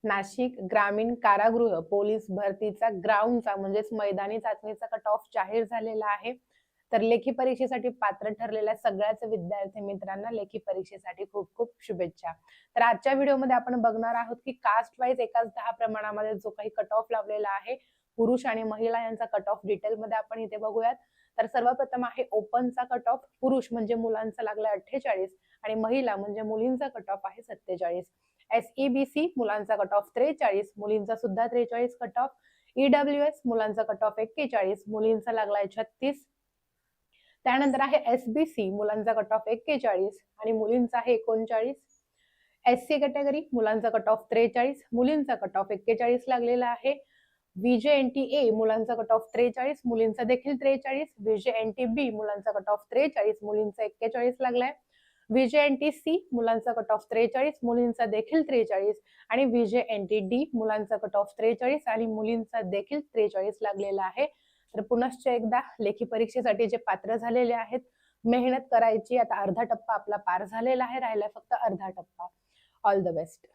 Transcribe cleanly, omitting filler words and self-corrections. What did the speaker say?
नाशिक ग्रामीण कारागृह पोलीस भरतीचा ग्राउंडचा म्हणजेच मैदानी चाचणीचा कट ऑफ जाहीर झालेला आहे. तर लेखी परीक्षेसाठी पात्र ठरलेल्या सगळ्याच विद्यार्थी मित्रांना लेखी परीक्षेसाठी खूप खूप शुभेच्छा. तर आजच्या व्हिडिओमध्ये आपण बघणार आहोत की कास्ट वाईज एकाच 10 प्रमाणामध्ये जो काही कट ऑफ लावलेला आहे, पुरुष आणि महिला यांचा कट ऑफ डिटेलमध्ये आपण इथे बघूयात. तर सर्वप्रथम आहे ओपनचा कट ऑफ. पुरुष म्हणजे मुलांचा लागला 48 आणि महिला म्हणजे मुलींचा कट ऑफ आहे 47. SEBC मुलांचा कट ऑफ 43, मुलींचा सुद्धा 43 कट ऑफ. EWS मुलांचा कट ऑफ 41, मुलींचा लागलाय 36. त्यानंतर आहे SBC मुलांचा कट ऑफ 41 आणि मुलींचा आहे 39. SC कॅटेगरी मुलांचा कट ऑफ 43, मुलींचा कट ऑफ 41 लागलेला आहे. VJNTA मुलांचा कट ऑफ 43, मुलींचा देखील 43. VJNTB मुलांचा कट ऑफ 43, मुलींचा 41 लागलाय. VJNTC मुलांचा कट ऑफ 43, मुलींचा देखील 43 आणि VJNTD मुलांचा कट ऑफ 43 आणि मुलींचा देखील 43 लागलेला आहे. तर पुनश्च एकदा लेखी परीक्षेसाठी जे पात्र झालेले आहेत, मेहनत करायची. आता अर्धा टप्पा आपला पार झालेला आहे, राहिला फक्त अर्धा टप्पा. All the best.